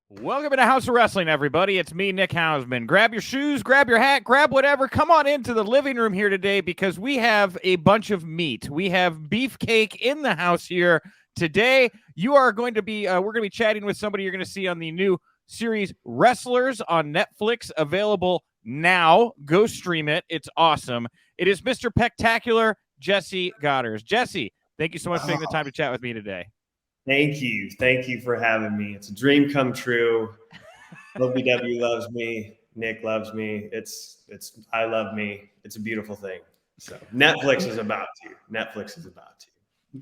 Welcome to House of Wrestling, everybody. It's me, Nick Hausman. Grab your shoes, grab your hat, grab whatever. Come on into the living room here today because we have a bunch of meat. We have beefcake in the house here today. You are going to be, we're going to be chatting with somebody you're going to see on the new series Wrestlers on Netflix, available now. Go stream it. It's awesome. It is Mr. Pectacular, Jessie Godderz. Jessie, thank you so much for taking the time to chat with me today. Thank you. Thank you for having me. It's a dream come true. OVW loves me. Nick loves me. I love me. It's a beautiful thing. So Netflix is about to.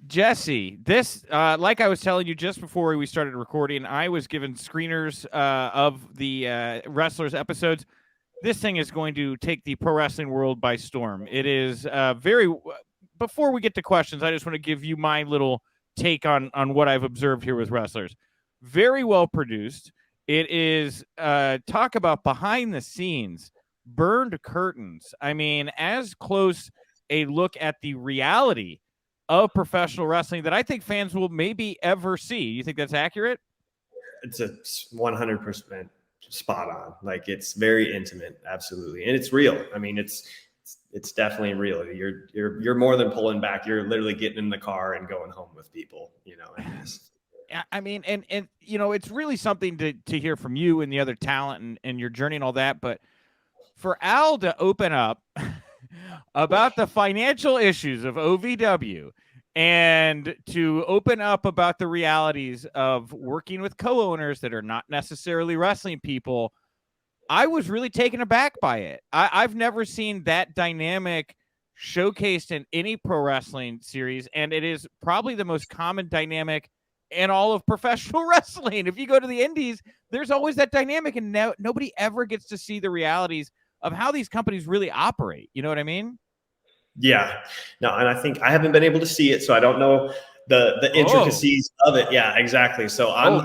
Jessie, this, like I was telling you just before we started recording, I was given screeners of the Wrestlers episodes. This thing is going to take the pro wrestling world by storm. It is before we get to questions, I just want to give you my little take on what I've observed here with Wrestlers. Very well produced. It is talk about behind the scenes, burned curtains. I mean, as close a look at the reality of professional wrestling that I think fans will maybe ever see. You think that's accurate? It's a 100% spot on. Like, it's very intimate, absolutely, and it's real. I mean, it's definitely real. You're more than pulling back. You're literally getting in the car and going home with people, I mean, and it's really something to hear from you and the other talent and your journey and all that. But for Al to open up about the financial issues of OVW and to open up about the realities of working with co-owners that are not necessarily wrestling people, I was really taken aback by it. I've never seen that dynamic showcased in any pro wrestling series, and it is probably the most common dynamic in all of professional wrestling. If you go to the indies, there's always that dynamic, and nobody ever gets to see the realities of how these companies really operate. You know what I mean? Yeah. No, and I think I haven't been able to see it, so I don't know the intricacies of it. Yeah, exactly. So I'm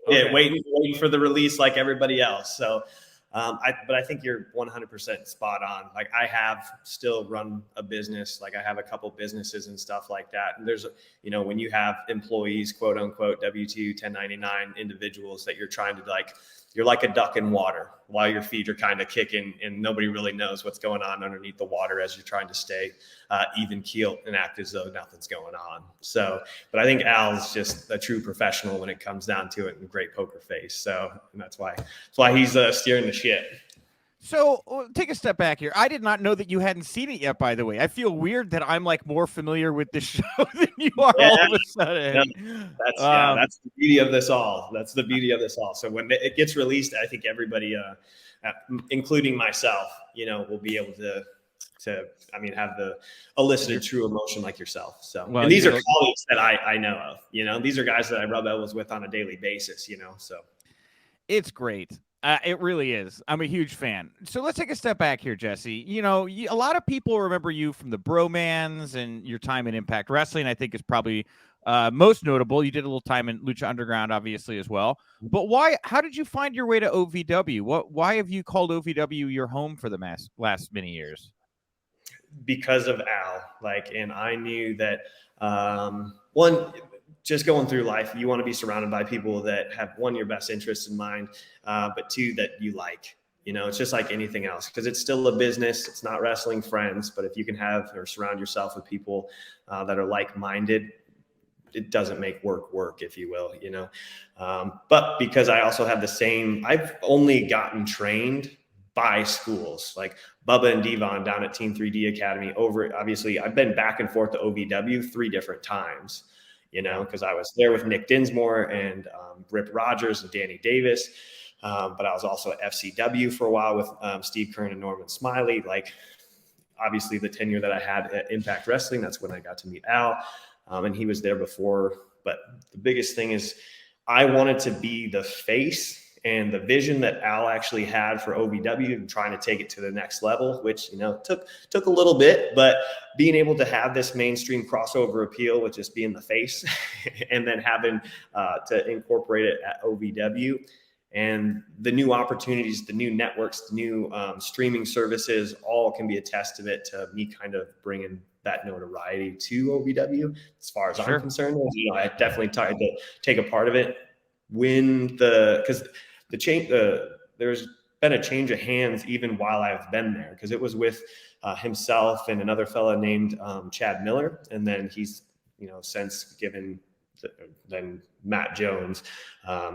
waiting for the release like everybody else. So, but I think you're 100% spot on. Like, I have still run a business. Like, I have a couple businesses and stuff like that. And there's, when you have employees, quote unquote, W-2, 1099 individuals that you're trying to you're like a duck in water while your feet are kind of kicking and nobody really knows what's going on underneath the water as you're trying to stay even keeled and act as though nothing's going on. So, but I think Al's just a true professional when it comes down to it, and a great poker face. So, and that's why he's steering the ship. So take a step back here. I did not know that you hadn't seen it yet, by the way. I feel weird that I'm like more familiar with this show than you are all of a sudden. That's the beauty of this all. So when it gets released, I think everybody, including myself, will be able to have the elicited true emotion like yourself. So, and these are colleagues that I know of, these are guys that I rub elbows with on a daily basis, so. It's great. It really is. I'm a huge fan. So let's take a step back here, Jessie. A lot of people remember you from the Bromans and your time in Impact Wrestling, I think, is probably most notable. You did a little time in Lucha Underground, obviously, as well. But how did you find your way to OVW? Why have you called OVW your home for the last many years? Because of Al. And I knew that, just going through life, you want to be surrounded by people that have, one, your best interests in mind, but two, that you like. It's just like anything else, because it's still a business. It's not wrestling friends, but if you can have or surround yourself with people that are like-minded, it doesn't make work, if you will, But because I also have I've only gotten trained by schools like Bubba and Devon down at Team 3D Academy. Obviously, I've been back and forth to OVW 3 different times. Because I was there with Nick Dinsmore and Rip Rogers and Danny Davis. But I was also at FCW for a while with Steve Kern and Norman Smiley. Obviously, the tenure that I had at Impact Wrestling, that's when I got to meet Al. And he was there before. But the biggest thing is I wanted to be the face and the vision that Al actually had for OVW and trying to take it to the next level, which, took a little bit, but being able to have this mainstream crossover appeal with just being the face and then having to incorporate it at OVW and the new opportunities, the new networks, the new streaming services, all can be a testament to me kind of bringing that notoriety to OVW as far as I'm concerned. I definitely tried to take a part of it. because the change, there's been a change of hands even while I've been there, because it was with himself and another fella named Chad Miller, and then he's since given then Matt Jones,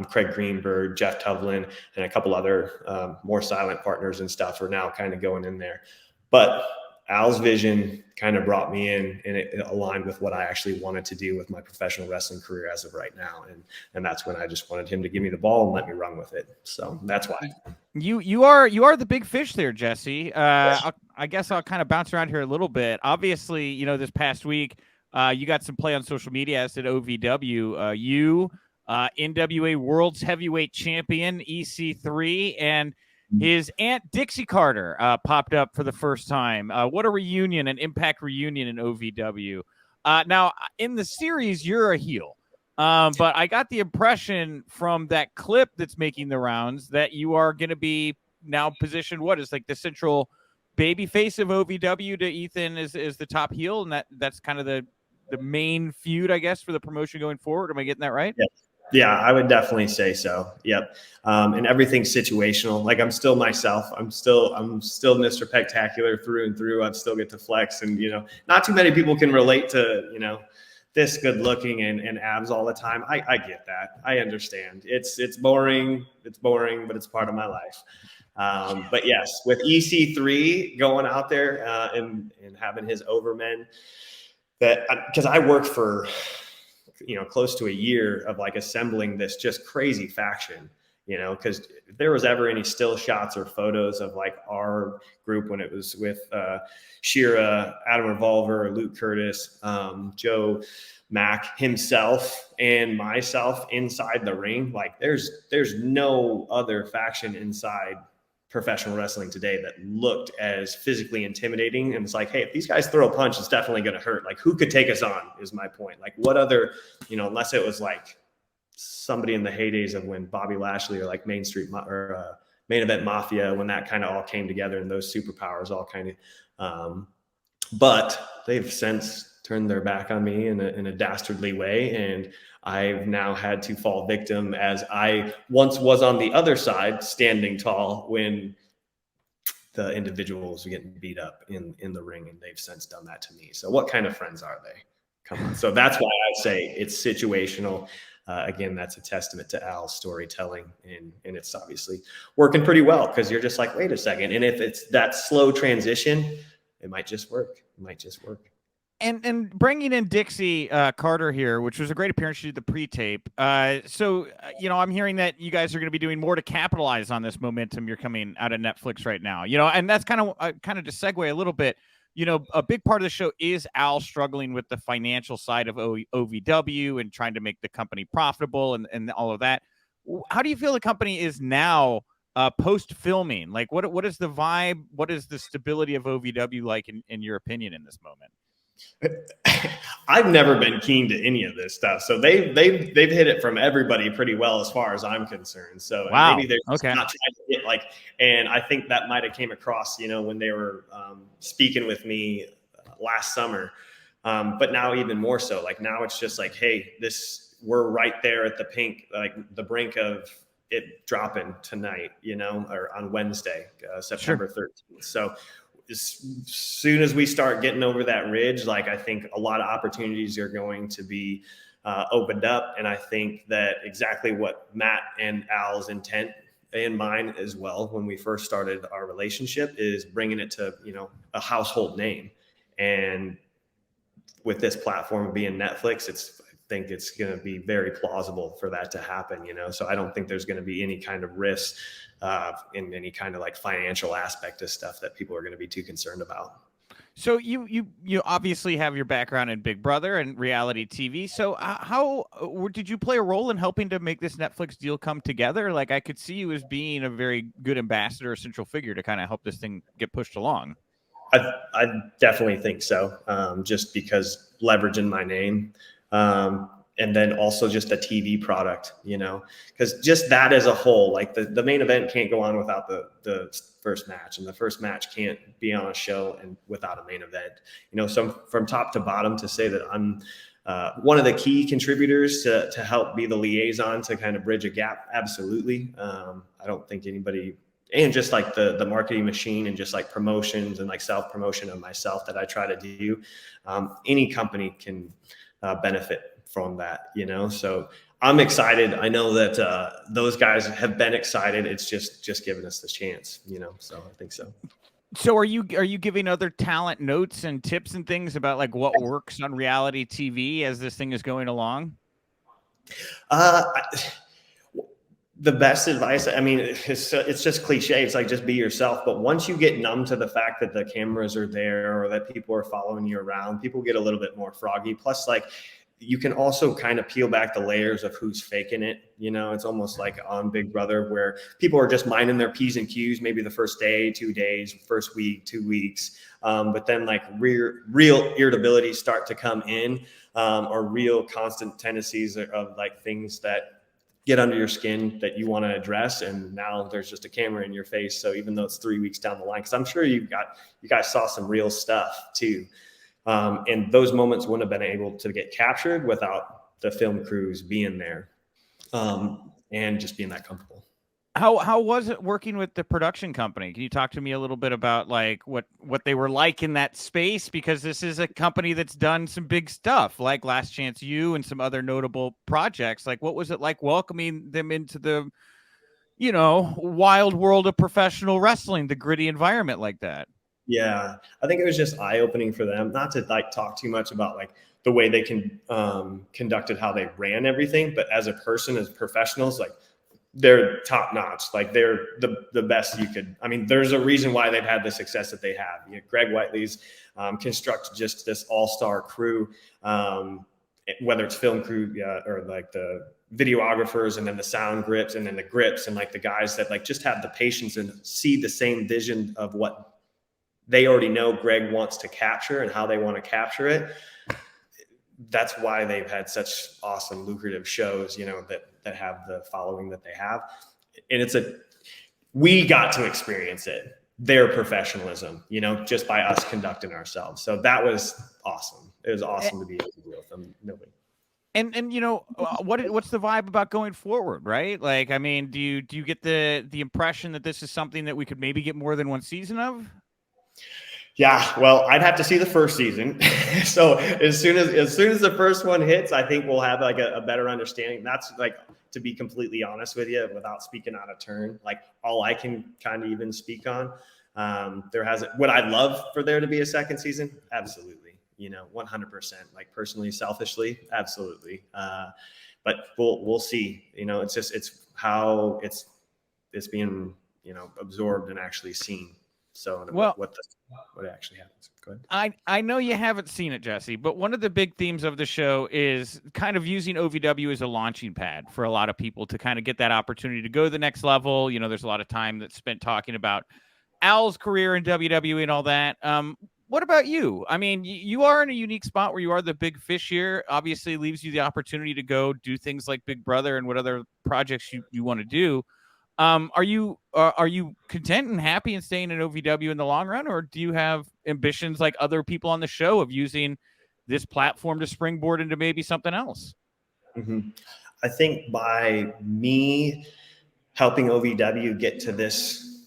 Craig Greenberg, Jeff Tuvlin, and a couple other more silent partners and stuff are now kind of going in there. But Al's vision kind of brought me in, and it aligned with what I actually wanted to do with my professional wrestling career as of right now. And that's when I just wanted him to give me the ball and let me run with it. So that's why. You are the big fish there, Jesse. I guess I'll kind of bounce around here a little bit. Obviously, this past week, you got some play on social media, as did OVW. NWA World's Heavyweight Champion, EC3, and his aunt Dixie Carter popped up for the first time. What a reunion, an Impact reunion in OVW. Now, in the series, you're a heel. But I got the impression from that clip that's making the rounds that you are going to be now positioned, what is like the central baby face of OVW to Ethan is the top heel, and that's kind of the main feud, I guess, for the promotion going forward. Am I getting that right? Yeah, I would definitely say so. Yep. And everything's situational. Like, I'm still myself. I'm still Mr. Pectacular through and through. I still get to flex, and not too many people can relate to this good looking and abs all the time. I get that. I understand. It's boring. It's boring, but it's part of my life. But yes, with EC3 going out there and having his overmen, because I worked for close to a year of like assembling this just crazy faction, because if there was ever any still shots or photos of like our group when it was with Shira, Adam Revolver, Luke Curtis, Joe Mack himself, and myself inside the ring, like there's no other faction inside professional wrestling today that looked as physically intimidating. And it's like, hey, if these guys throw a punch, it's definitely going to hurt. Like, who could take us on is my point. Like, what other, unless it was like somebody in the heydays of when Bobby Lashley or like Main Event Mafia, when that kind of all came together and those superpowers all kind of, but they've since turned their back on me in a dastardly way. And I've now had to fall victim, as I once was on the other side, standing tall when the individuals were getting beat up in the ring, and they've since done that to me. So what kind of friends are they? Come on. So that's why I say it's situational. Again, that's a testament to Al's storytelling, and it's obviously working pretty well, because you're just like, wait a second. And if it's that slow transition, it might just work. It might just work. And bringing in Dixie Carter here, which was a great appearance. She did the pre-tape. So I'm hearing that you guys are going to be doing more to capitalize on this momentum you're coming out of Netflix right now. And that's kind of to segue a little bit. A big part of the show is Al struggling with the financial side of OVW and trying to make the company profitable and all of that. How do you feel the company is now post filming? Like, what is the vibe? What is the stability of OVW like in your opinion in this moment? I've never been keen to any of this stuff, so they've hit it from everybody pretty well as far as I'm concerned. So wow. Maybe they're not trying to get like, and I think that might have came across, when they were speaking with me last summer. But now even more so, like now it's just like, hey, we're right there at the brink of it dropping tonight, or on Wednesday, September 13th. So as soon as we start getting over that ridge, like I think a lot of opportunities are going to be opened up. And I think that exactly what Matt and Al's intent and mine as well, when we first started our relationship, is bringing it to, a household name. And with this platform being Netflix, I think it's going to be very plausible for that to happen, so I don't think there's going to be any kind of risk in any kind of like financial aspect of stuff that people are going to be too concerned about. So you obviously have your background in Big Brother and reality TV. So how did you play a role in helping to make this Netflix deal come together? Like, I could see you as being a very good ambassador, central figure to kind of help this thing get pushed along. I definitely think so. Just because leveraging my name, and then also just a TV product, because just that as a whole, like the main event can't go on without the first match, and the first match can't be on a show and without a main event, so from top to bottom, to say that I'm one of the key contributors to help be the liaison to kind of bridge a gap. Absolutely. I don't think anybody, and just like the marketing machine and just like promotions and like self-promotion of myself that I try to do, any company can benefit from that, you know? So I'm excited. I know that those guys have been excited. It's just giving us the chance, you know? So I think so. So are you giving other talent notes and tips and things about like what works on reality TV as this thing is going along? The best advice, I mean, it's just cliche. It's like, just be yourself. But once you get numb to the fact that the cameras are there or that people are following you around, people get a little bit more froggy. Plus, like, you can also kind of peel back the layers of who's faking it. You know, it's almost like on Big Brother where people are just minding their P's and Q's, maybe the first day, 2 days, first week, 2 weeks. But then like real irritability start to come in, or real constant tendencies of like things that get under your skin that you want to address. And now there's just a camera in your face. So even though it's 3 weeks down the line, because I'm sure you guys saw some real stuff too. And those moments wouldn't have been able to get captured without the film crews being there, and just being that comfortable. How was it working with the production company? Can you talk to me a little bit about like what they were like in that space? Because this is a company that's done some big stuff like Last Chance U and some other notable projects. Like, what was it like welcoming them into the, you know, wild world of professional wrestling, the gritty environment like that? Yeah, I think it was just eye-opening for them. Not to like talk too much about like the way they conducted how they ran everything, but as a person, as professionals, like they're top notch. Like they're the best you could. I mean, there's a reason why they've had the success that they have. You know, Greg Whiteley's constructed just this all-star crew, whether it's film crew or like the videographers and then the sound grips and then the grips and like the guys that like just have the patience and see the same vision of what they already know Greg wants to capture and how they want to capture it. That's why they've had such awesome, lucrative shows, you know, that have the following that they have. And we got to experience it, their professionalism, you know, just by us conducting ourselves. So that was awesome. It was awesome to be able to deal with them. Nobody. And you know, what's the vibe about going forward, right? Like, I mean, do you get the impression that this is something that we could maybe get more than one season of? Yeah, well, I'd have to see the first season. So as soon as the first one hits, I think we'll have like a better understanding. That's like, to be completely honest with you, without speaking out of turn, like all I can kind of even speak on. Would I love for there to be a second season? Absolutely. You know, 100%. Like personally, selfishly, absolutely. But we'll see. You know, it's how it's being, you know, absorbed and actually seen. So well, what actually happens. Go ahead. I know you haven't seen it, Jesse, but one of the big themes of the show is kind of using OVW as a launching pad for a lot of people to kind of get that opportunity to go to the next level. You know, there's a lot of time that's spent talking about Al's career in WWE and all that. What about you? I mean, you are in a unique spot where you are the big fish here. Obviously, leaves you the opportunity to go do things like Big Brother and what other projects you want to do. Are you content and happy in staying in OVW in the long run, or do you have ambitions like other people on the show of using this platform to springboard into maybe something else? Mm-hmm. I think by me helping OVW get to this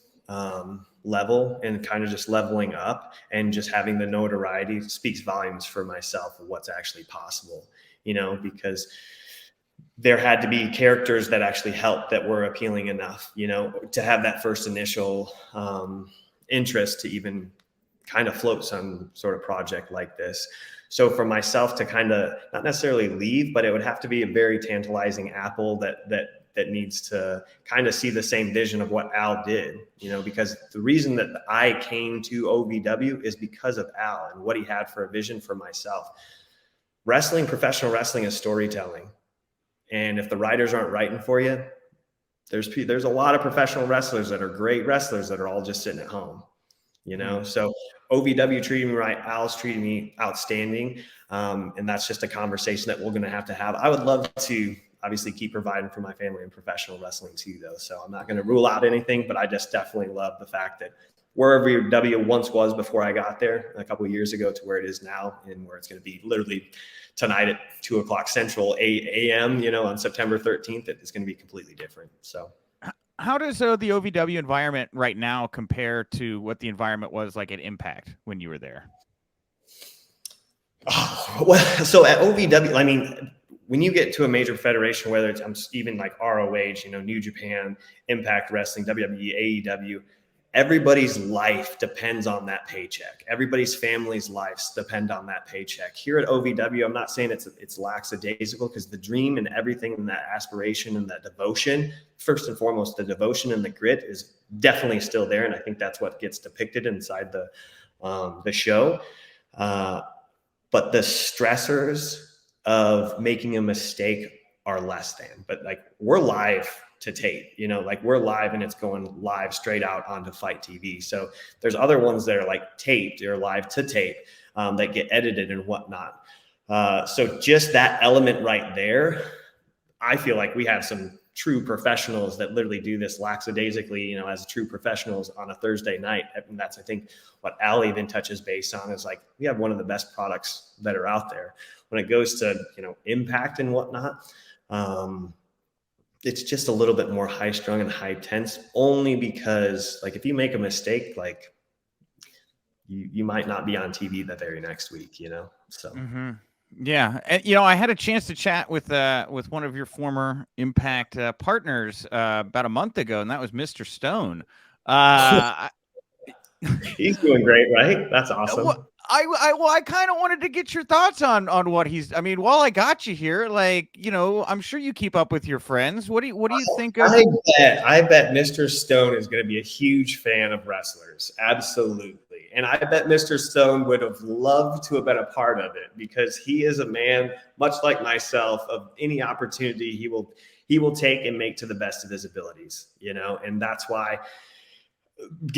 level and kind of just leveling up and just having the notoriety speaks volumes for myself of what's actually possible, you know, because there had to be characters that actually helped that were appealing enough, you know, to have that first initial interest to even kind of float some sort of project like this. So for myself to kind of not necessarily leave, but it would have to be a very tantalizing apple that needs to kind of see the same vision of what Al did, you know, because the reason that I came to OVW is because of Al and what he had for a vision for myself. Professional wrestling is storytelling. And if the writers aren't writing for you, there's a lot of professional wrestlers that are great wrestlers that are all just sitting at home, you know? So OVW treated me right. Al's treated me outstanding. And that's just a conversation that we're going to have. I would love to obviously keep providing for my family in professional wrestling too, though. So I'm not going to rule out anything, but I just definitely love the fact that where OVW once was before I got there a couple of years ago to where it is now, and where it's going to be literally tonight at 2:00 Central a.m. On September 13th. It's going to be completely different. So how does the OVW environment right now compare to what the environment was like at Impact when you were there? Oh, well, so at OVW, I mean, when you get to a major federation, whether it's even like ROH, New Japan, Impact Wrestling, WWE, AEW, everybody's life depends on that paycheck. Everybody's family's lives depend on that paycheck. Here at OVW, I'm not saying it's lackadaisical, because the dream and everything and that aspiration and that devotion, first and foremost, the devotion and the grit is definitely still there. And I think that's what gets depicted inside the show. But the stressors of making a mistake are less than. But like, we're live to tape, like we're live and it's going live straight out onto Fight TV. So there's other ones that are like taped or live to tape that get edited and whatnot. So just that element right there, I feel like we have some true professionals that literally do this lackadaisically, as true professionals on a Thursday night. And that's, I think, what Al even touches base on, is like, we have one of the best products that are out there when it goes to, impact and whatnot. It's just a little bit more high strung and high tense, only because like, if you make a mistake, like you might not be on TV the very next week, so. Mm-hmm. Yeah. And, I had a chance to chat with one of your former Impact partners about a month ago, and that was Mr. Stone. He's doing great, right? That's awesome. Well, I kind of wanted to get your thoughts on what he's. I mean, while I got you here, like, I'm sure you keep up with your friends. What do you think of? I bet Mr. Stone is going to be a huge fan of wrestlers. Absolutely. And I bet Mr. Stone would have loved to have been a part of it, because he is a man, much like myself, of any opportunity he will take and make to the best of his abilities, and that's why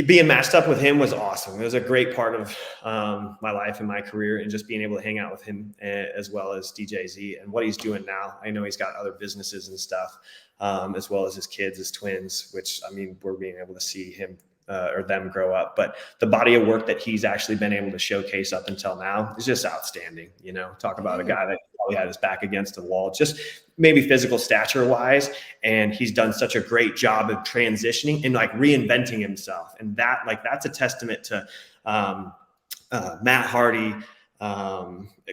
being matched up with him was awesome. It was a great part of my life and my career, and just being able to hang out with him, as well as DJZ and what he's doing now. I know he's got other businesses and stuff, as well as his kids, his twins, which, I mean, we're being able to see him or them grow up. But the body of work that he's actually been able to showcase up until now is just outstanding. Talk about a guy that probably had his back against the wall, just maybe physical stature wise. And he's done such a great job of transitioning and like reinventing himself. And that's a testament to Matt Hardy,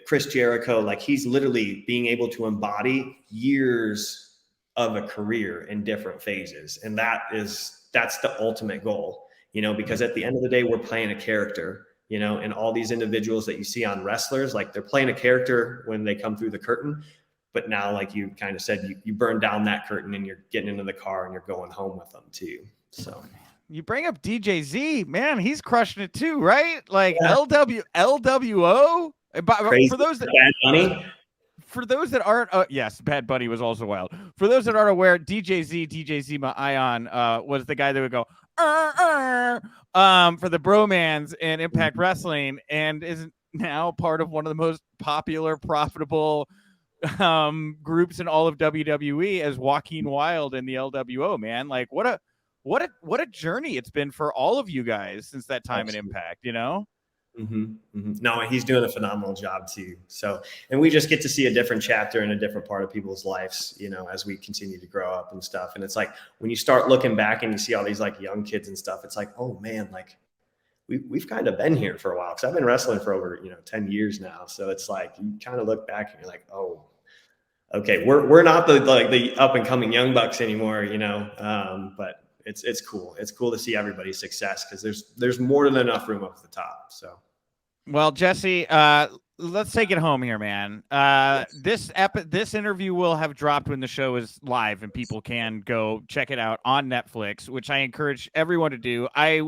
Chris Jericho. Like, he's literally being able to embody years of a career in different phases. And that's the ultimate goal, because at the end of the day, we're playing a character, and all these individuals that you see on wrestlers, like, they're playing a character when they come through the curtain. But now, like you kind of said, you burn down that curtain and you're getting into the car and you're going home with them too. So you bring up DJZ, man, he's crushing it too, right? Like, yeah. LWO. For those that Bad Bunny. For those that aren't, yes, Bad Bunny was also wild. For those that aren't aware, DJZ my Ion was the guy that would go for the bromans in Impact Wrestling, and is now part of one of the most popular, profitable groups in all of WWE as Joaquin Wilde in the LWO. Man, like, what a journey it's been for all of you guys since that time in Impact. Mm-hmm, mm-hmm. No, he's doing a phenomenal job too. So, and we just get to see a different chapter in a different part of people's lives, as we continue to grow up and stuff. And it's like, when you start looking back and you see all these like young kids and stuff, it's like, oh man, like we've kind of been here for a while. Cause I've been wrestling for over, 10 years now. So it's like, you kind of look back and you're like, oh, okay, we're not the up and coming young bucks anymore, but it's cool. It's cool to see everybody's success, because there's more than enough room up at the top. So, well, Jesse, let's take it home here, man. This interview will have dropped when the show is live, and people can go check it out on Netflix, which I encourage everyone to do. I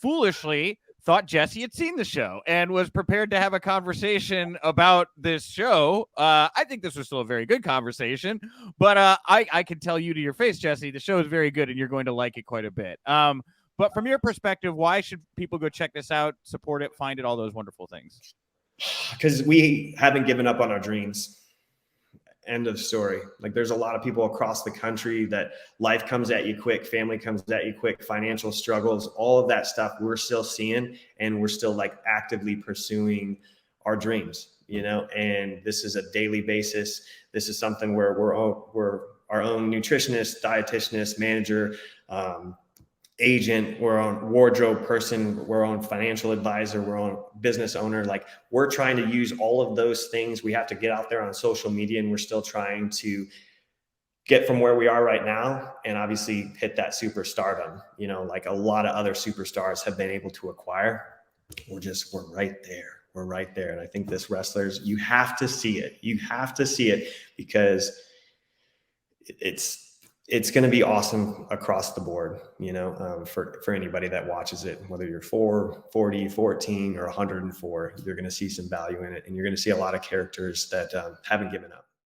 foolishly thought Jesse had seen the show and was prepared to have a conversation about this show. I think this was still a very good conversation, but I can tell you to your face, Jesse, the show is very good and you're going to like it quite a bit. But from your perspective, why should people go check this out, support it, find it, all those wonderful things? Because we haven't given up on our dreams. End of story. Like there's a lot of people across the country that life comes at you quick, family comes at you quick, financial struggles, all of that stuff we're still seeing, and we're still like actively pursuing our dreams, you know, and this is a daily basis. This is something where we're our own nutritionist, dietitianist, manager, agent, we're on wardrobe person, we're on financial advisor, we're on business owner. Like we're trying to use all of those things. We have to get out there on social media, and we're still trying to get from where we are right now and obviously hit that superstardom, you know, like a lot of other superstars have been able to acquire. We're right there. We're right there. And I think this wrestlers, you have to see it. You have to see it because it's going to be awesome across the board, you know, for anybody that watches it, whether you're 4, 40, 14, or 104, you're going to see some value in it. And you're going to see a lot of characters that haven't given up.